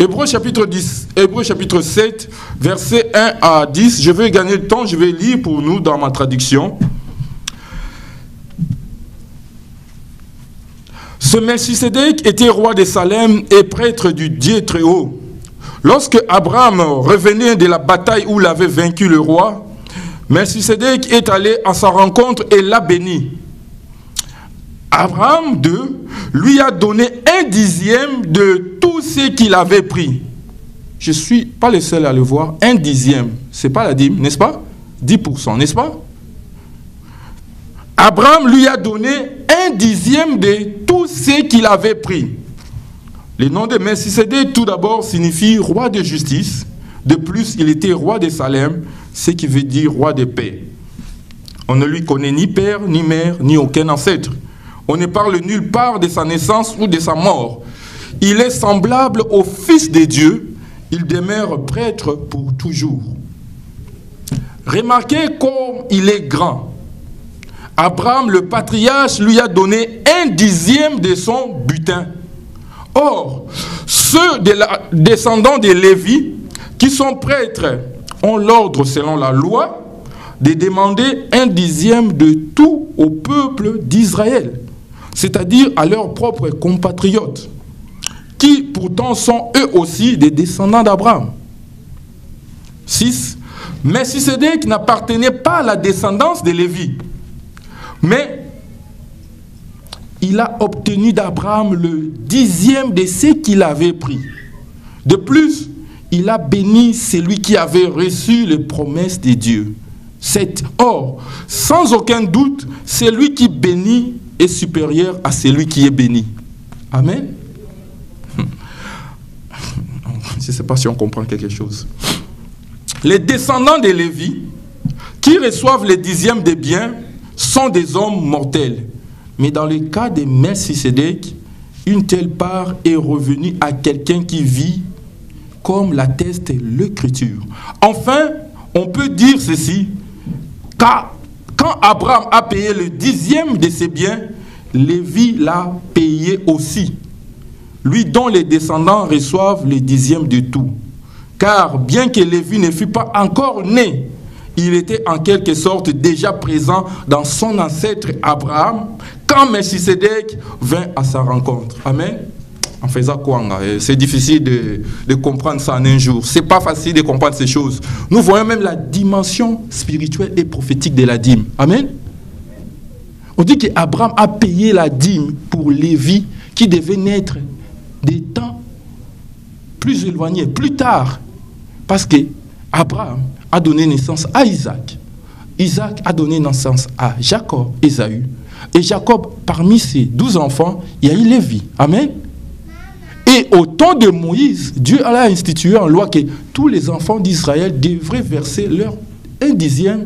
Hébreux chapitre 10, Hébreux chapitre 7, versets 1 à 10. Je vais gagner le temps, je vais lire pour nous dans ma traduction. Ce Melchisédek était roi de Salem et prêtre du Dieu très haut. Lorsque Abraham revenait de la bataille où l'avait vaincu le roi, Melchisédek est allé à sa rencontre et l'a béni. Abraham lui a donné 1/10 de tout ce qu'il avait pris. Je ne suis pas le seul à le voir. 1/10, ce n'est pas la dîme, n'est-ce pas? 10%, n'est-ce pas? Abraham lui a donné 1/10 de tout ce qu'il avait pris. Le nom de Melchisédek, tout d'abord, signifie roi de justice. De plus, il était roi de Salem, ce qui veut dire roi de paix. On ne lui connaît ni père, ni mère, ni aucun ancêtre. On ne parle nulle part de sa naissance ou de sa mort. Il est semblable au Fils de Dieu. Il demeure prêtre pour toujours. Remarquez comme il est grand. Abraham, le patriarche, lui a donné 1/10 de son butin. Or, ceux descendants de Lévi, qui sont prêtres, ont l'ordre selon la loi de demander 1/10 de tout au peuple d'Israël, c'est-à-dire à leurs propres compatriotes, qui pourtant sont eux aussi des descendants d'Abraham. 6. Melchisédek n'appartenait pas à la descendance de Lévi, mais il a obtenu d'Abraham le 10e de ce qu'il avait pris. De plus, il a béni celui qui avait reçu les promesses de Dieu. 7. Or, sans aucun doute, celui qui bénit est supérieur à celui qui est béni. Amen. Je ne sais pas si on comprend quelque chose. Les descendants de Lévi, qui reçoivent les 10e des biens, sont des hommes mortels. Mais dans le cas de Melchisédek, une telle part est revenue à quelqu'un qui vit, comme l'atteste l'Écriture. Enfin, on peut dire ceci, car quand Abraham a payé le 10e de ses biens, Lévi l'a payé aussi, lui dont les descendants reçoivent le 10e de tout. Car bien que Lévi ne fût pas encore né, il était en quelque sorte déjà présent dans son ancêtre Abraham quand Melchisédek vint à sa rencontre. Amen. En faisant quoi? C'est difficile de comprendre ça en un jour. C'est pas facile de comprendre ces choses. Nous voyons même la dimension spirituelle et prophétique de la dîme. Amen. On dit qu'Abraham a payé la dîme pour Lévi qui devait naître des temps plus éloignés, plus tard. Parce que Abraham a donné naissance à Isaac. Isaac a donné naissance à Jacob, Ésaü. Et Jacob, parmi ses 12 enfants, il y a eu Lévi. Amen. Et au temps de Moïse, Dieu a institué en loi que tous les enfants d'Israël devraient verser leur 1/10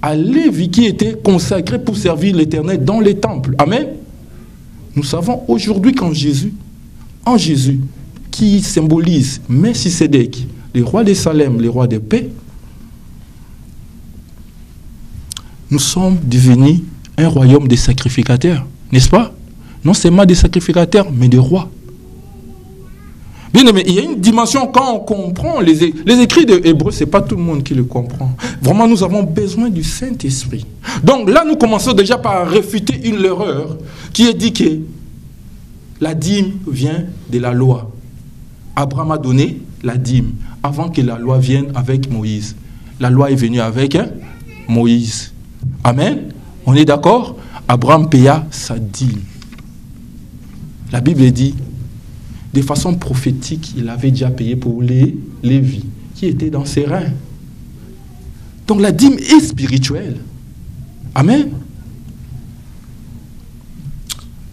à Lévi qui était consacré pour servir l'Éternel dans les temples. Amen. Nous savons aujourd'hui qu'en Jésus, qui symbolise Melchisédek, le roi de Salem, le roi de paix, nous sommes devenus un royaume de sacrificateurs, n'est-ce pas? Non seulement des sacrificateurs, mais des rois. Bien aimé, il y a une dimension quand on comprend les écrits de Hébreux, ce n'est pas tout le monde qui le comprend. Vraiment, nous avons besoin du Saint-Esprit. Donc là, nous commençons déjà par réfuter une erreur qui est dit que la dîme vient de la loi. Abraham a donné la dîme avant que la loi vienne avec Moïse. La loi est venue avec Moïse. Amen. On est d'accord? Abraham paya sa dîme. La Bible dit, de façon prophétique, il avait déjà payé pour les Lévi, qui étaient dans ses reins. Donc la dîme est spirituelle. Amen.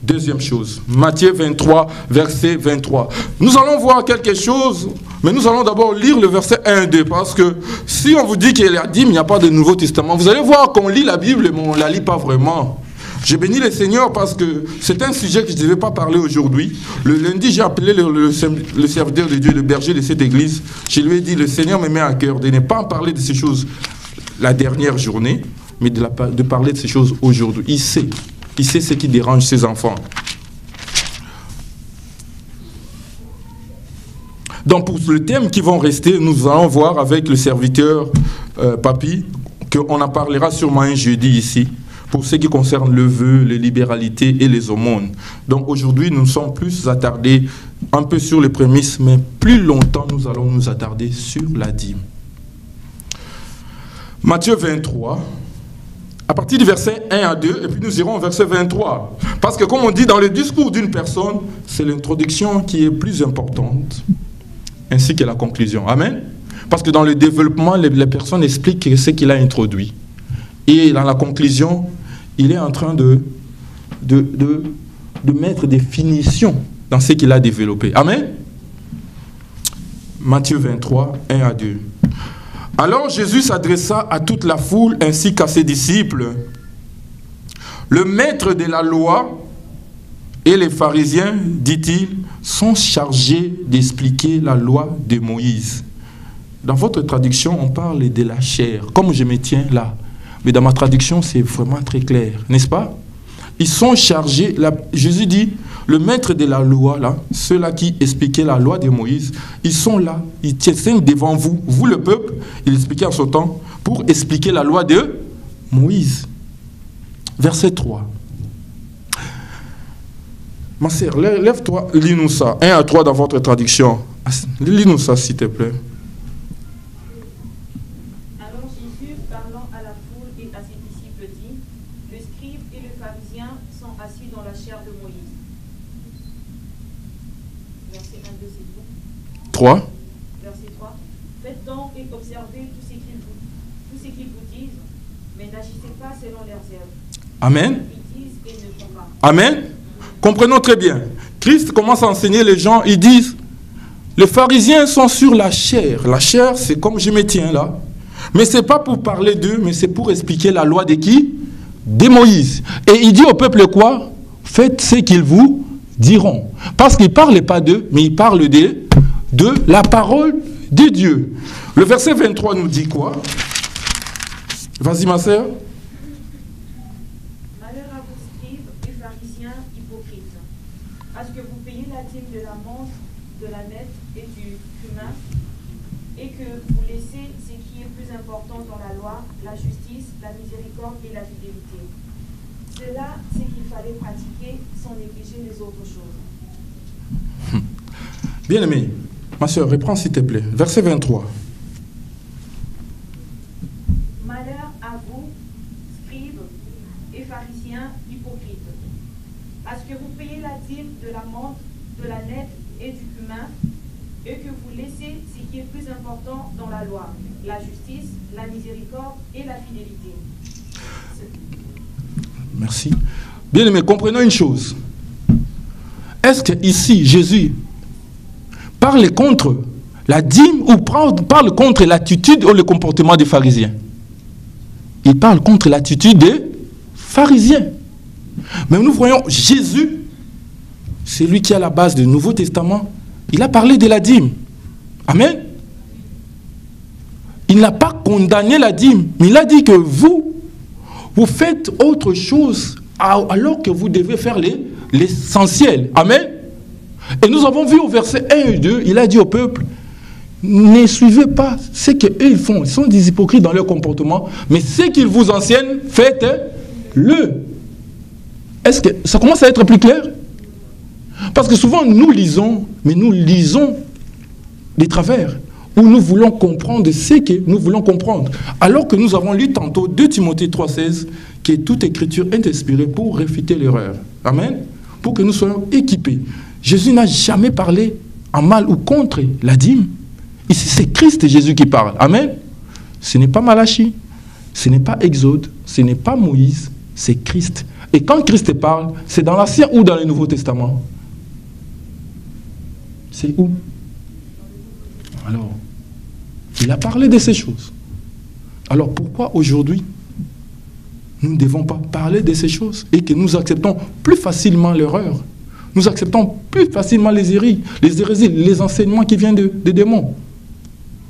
Deuxième chose, Matthieu 23, verset 23. Nous allons voir quelque chose, mais nous allons d'abord lire le verset 1 et 2, parce que si on vous dit qu'il y a la dîme, il n'y a pas de Nouveau Testament. Vous allez voir qu'on lit la Bible, mais on ne la lit pas vraiment. J'ai béni le Seigneur parce que c'est un sujet que je ne devais pas parler aujourd'hui. Le lundi, j'ai appelé le serviteur de Dieu, le berger de cette église. Je lui ai dit, le Seigneur me met à cœur de ne pas en parler de ces choses la dernière journée, mais de parler de ces choses aujourd'hui. Il sait ce qui dérange ses enfants. Donc pour le thème qui vont rester, nous allons voir avec le serviteur Papy, qu'on en parlera sûrement un jeudi ici, pour ce qui concerne le vœu, les libéralités et les aumônes. Donc aujourd'hui, nous sommes plus attardés un peu sur les prémices, mais plus longtemps, nous allons nous attarder sur la dîme. Matthieu 23, à partir du verset 1 à 2, et puis nous irons au verset 23. Parce que comme on dit dans le discours d'une personne, c'est l'introduction qui est plus importante, ainsi que la conclusion. Amen. Parce que dans le développement, les personnes expliquent ce qu'il a introduit. Et dans la conclusion, il est en train de mettre des finitions dans ce qu'il a développé. Amen. Matthieu 23, 1 à 2. Alors Jésus s'adressa à toute la foule ainsi qu'à ses disciples. Le maître de la loi et les pharisiens, dit-il, sont chargés d'expliquer la loi de Moïse. Dans votre traduction, on parle de la chair, comme je me tiens là. Mais dans ma traduction, c'est vraiment très clair, n'est-ce pas? Ils sont chargés, Jésus dit, le maître de la loi, là, ceux-là qui expliquaient la loi de Moïse, ils sont là, ils tiennent devant vous, vous le peuple, il expliquait en son temps, pour expliquer la loi de Moïse. Verset 3. Ma sœur, lève-toi, lis-nous ça. 1 à 3 dans votre traduction. Lis-nous ça, s'il te plaît. Alors Jésus, parlant à la foule et à ses disciples, dit, le scribe et le pharisien sont assis dans la chair de Moïse. Verset 1, 2, c'est tout. 3. Verset 3. Faites donc et observez tout ce qu'ils vous disent, mais n'agissez pas selon leurs œuvres. Amen. Ils disent et ne font pas. Amen. Comprenons très bien. Christ commence à enseigner les gens, ils disent, les pharisiens sont sur la chair. La chair, c'est comme je me tiens là. Mais ce n'est pas pour parler d'eux, mais c'est pour expliquer la loi de qui? De Moïse. Et il dit au peuple quoi? Faites ce qu'ils vous diront. Parce qu'il ne parle pas d'eux, mais il parle de la parole de Dieu. Le verset 23 nous dit quoi? Vas-y ma sœur. Malheur à vous scribes et pharisiens hypocrites, parce que vous payez la dîme de la menthe, de la nette et du cumin, et que vous laissez ce qui est plus important dans la loi, la justice, la miséricorde et la fidélité. Cela, c'est qu'il fallait pratiquer sans négliger les autres choses. Bien-aimé, ma soeur, reprends s'il te plaît. Verset 23. Malheur à vous, scribes et pharisiens hypocrites, parce que vous payez la dîme de la menthe, de la nette et du cumin, et que vous laissez ce qui est plus important dans la loi, la justice, la miséricorde et la fidélité. Merci. Bien-aimé, comprenons une chose. Est-ce que ici Jésus parle contre la dîme ou parle contre l'attitude ou le comportement des pharisiens? Il parle contre l'attitude des pharisiens. Mais nous voyons Jésus, c'est lui qui est à la base du Nouveau Testament. Il a parlé de la dîme. Amen. Il n'a pas condamné la dîme, mais il a dit que vous faites autre chose alors que vous devez faire l'essentiel. Amen. Et nous avons vu au verset 1 et 2, il a dit au peuple, ne suivez pas ce qu'eux ils font. Ils sont des hypocrites dans leur comportement, mais ce qu'ils vous enseignent, faites-le. Est-ce que ça commence à être plus clair? Parce que souvent nous lisons, mais nous lisons des travers, où nous voulons comprendre ce que nous voulons comprendre. Alors que nous avons lu tantôt 2 Timothée 3,16, que toute écriture est inspirée pour réfuter l'erreur. Amen. Pour que nous soyons équipés. Jésus n'a jamais parlé en mal ou contre la dîme. Ici, c'est Christ Jésus qui parle. Amen. Ce n'est pas Malachie, ce n'est pas Exode, ce n'est pas Moïse, c'est Christ. Et quand Christ parle, c'est dans l'Ancien ou dans le Nouveau Testament? C'est où? Alors, il a parlé de ces choses. Alors pourquoi aujourd'hui, nous ne devons pas parler de ces choses et que nous acceptons plus facilement l'erreur? Nous acceptons plus facilement les hérésies, les enseignements qui viennent des démons.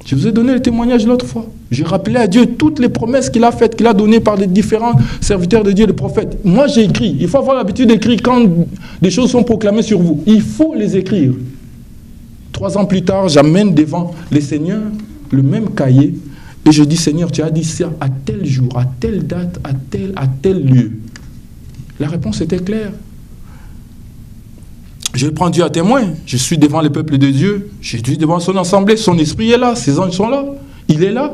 Je vous ai donné le témoignage l'autre fois. J'ai rappelé à Dieu toutes les promesses qu'il a faites, qu'il a données par les différents serviteurs de Dieu, les prophètes. Moi, j'ai écrit. Il faut avoir l'habitude d'écrire quand des choses sont proclamées sur vous. Il faut les écrire. 3 ans plus tard, j'amène devant le Seigneur le même cahier et je dis, Seigneur, tu as dit ça à tel jour, à telle date, à tel lieu. La réponse était claire. Je prends Dieu à témoin. Je suis devant le peuple de Dieu. Je suis devant son assemblée. Son esprit est là. Ses anges sont là. Il est là.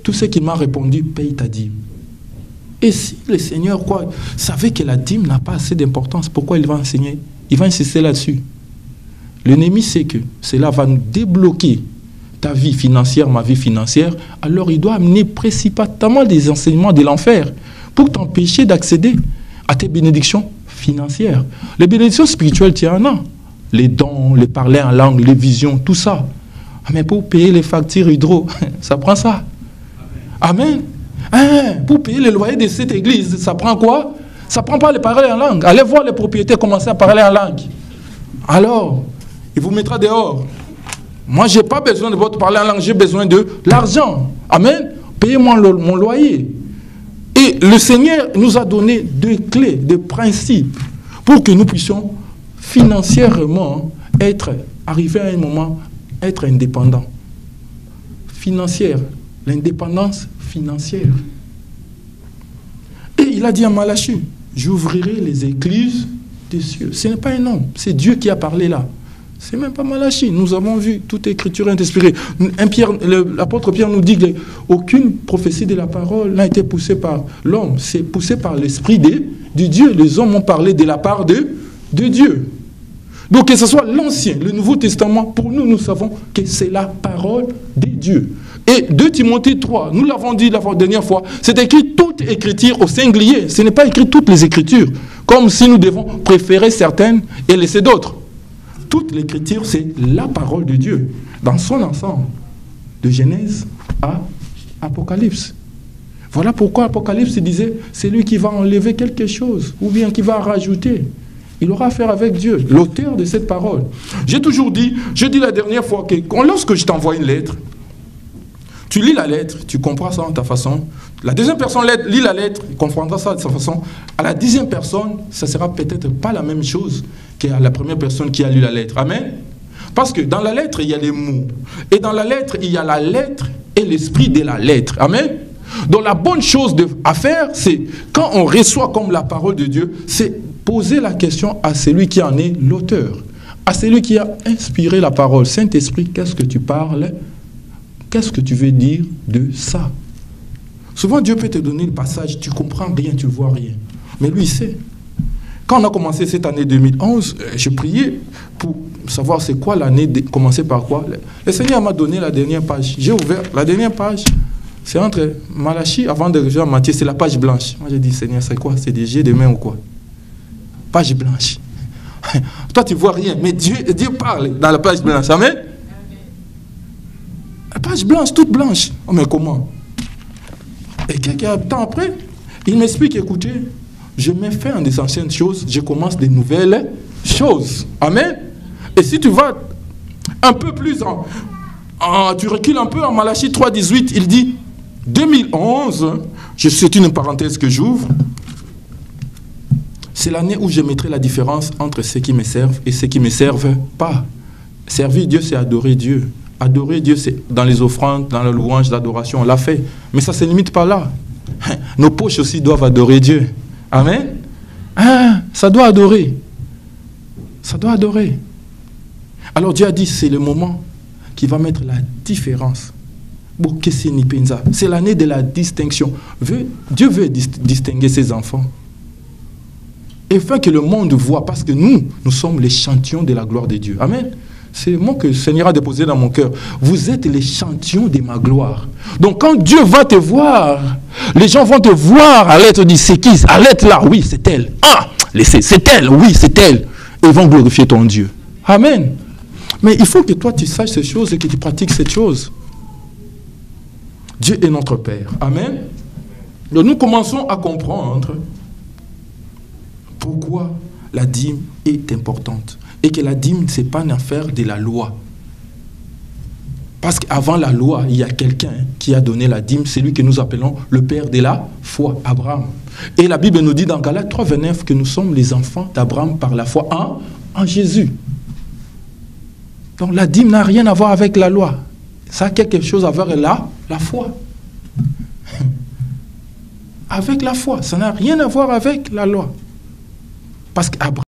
Tout ce qu'il m'a répondu, paye ta dîme. Et si le Seigneur savait que la dîme n'a pas assez d'importance, pourquoi il va enseigner? Il va insister là-dessus. L'ennemi sait que cela va nous débloquer ta vie financière, ma vie financière. Alors il doit amener précipitamment des enseignements de l'enfer pour t'empêcher d'accéder à tes bénédictions financières. Les bénédictions spirituelles, tu en as. Les dons, les parler en langue, les visions, tout ça. Mais pour payer les factures hydro, ça prend ça. Amen. Pour payer le loyer de cette église, ça prend quoi? Ça prend pas les parler en langue. Allez voir les propriétaires commencer à parler en langue. Alors, il vous mettra dehors. Moi, je n'ai pas besoin de votre parler en langue, j'ai besoin de l'argent. Amen. Payez-moi mon loyer. Et le Seigneur nous a donné 2 clés, 2 principes pour que nous puissions financièrement arriver à un moment, être indépendants. Financière, l'indépendance financière. Et il a dit à Malachie, j'ouvrirai les écluses des cieux. Ce n'est pas un homme, c'est Dieu qui a parlé là. C'est même pas Malachie. Nous avons vu toute écriture est inspirée. L'apôtre Pierre nous dit qu'aucune prophétie de la parole n'a été poussée par l'homme. C'est poussé par l'esprit de Dieu. Les hommes ont parlé de la part de Dieu. Donc que ce soit l'Ancien, le Nouveau Testament, pour nous, nous savons que c'est la parole de Dieu. Et 2 Timothée 3, nous l'avons dit la dernière fois, c'est écrit toute écriture au singulier. Ce n'est pas écrit toutes les écritures, comme si nous devons préférer certaines et laisser d'autres. Toute l'écriture, c'est la parole de Dieu, dans son ensemble, de Genèse à Apocalypse. Voilà pourquoi Apocalypse disait, c'est lui qui va enlever quelque chose, ou bien qui va rajouter. Il aura affaire avec Dieu, l'auteur de cette parole. J'ai toujours dit, je dis la dernière fois, que lorsque je t'envoie une lettre, tu lis la lettre, tu comprends ça de ta façon. La deuxième personne lit la lettre, il comprendra ça de sa façon. À la 10e personne, ça ne sera peut-être pas la même chose qu'à la première personne qui a lu la lettre. Amen. Parce que dans la lettre, il y a les mots. Et dans la lettre, il y a la lettre et l'esprit de la lettre. Amen. Donc la bonne chose à faire, c'est quand on reçoit comme la parole de Dieu, c'est poser la question à celui qui en est l'auteur, à celui qui a inspiré la parole. Saint-Esprit, qu'est-ce que tu parles? Qu'est-ce que tu veux dire de ça? Souvent, Dieu peut te donner le passage, tu ne comprends rien, tu ne vois rien. Mais lui, il sait. Quand on a commencé cette année 2011, je priais pour savoir c'est quoi l'année, commencer par quoi. Le Seigneur m'a donné la dernière page. J'ai ouvert la dernière page. C'est entre Malachie, avant de rejoindre Matthieu, c'est la page blanche. Moi, j'ai dit, Seigneur, c'est quoi? C'est des jets de main ou quoi? Page blanche. Toi, tu ne vois rien, mais Dieu parle dans la page blanche. Amen? La page blanche, toute blanche. Oh, mais comment? Et quelques temps après, il m'explique, écoutez, je mets fin à des anciennes choses, je commence des nouvelles choses. Amen. Et si tu vas un peu plus, tu recules un peu en Malachie 3,18, il dit, 2011, c'est une parenthèse que j'ouvre, c'est l'année où je mettrai la différence entre ceux qui me servent et ceux qui ne me servent pas. Servir Dieu, c'est adorer Dieu. Adorer Dieu, c'est dans les offrandes, dans la louange, l'adoration, on l'a fait. Mais ça ne se limite pas là. Nos poches aussi doivent adorer Dieu. Amen. Ça doit adorer. Ça doit adorer. Alors Dieu a dit, c'est le moment qui va mettre la différence. C'est l'année de la distinction. Dieu veut distinguer ses enfants. Et afin que le monde voit, parce que nous sommes l'échantillon de la gloire de Dieu. Amen. C'est le mot que le Seigneur a déposé dans mon cœur. Vous êtes l'échantillon de ma gloire. Donc quand Dieu va te voir, les gens vont te voir à l'être dit, c'est qui? À l'être là, oui, c'est elle. C'est elle, oui, c'est elle. Et ils vont glorifier ton Dieu. Amen. Mais il faut que toi tu saches ces choses et que tu pratiques ces choses. Dieu est notre Père. Amen. Donc nous commençons à comprendre pourquoi la dîme est importante. Et que la dîme, ce n'est pas une affaire de la loi. Parce qu'avant la loi, il y a quelqu'un qui a donné la dîme, c'est lui que nous appelons le père de la foi, Abraham. Et la Bible nous dit dans Galates 3,29 que nous sommes les enfants d'Abraham par la foi en Jésus. Donc la dîme n'a rien à voir avec la loi. Ça a quelque chose à voir avec la foi. Avec la foi. Ça n'a rien à voir avec la loi. Parce qu'Abraham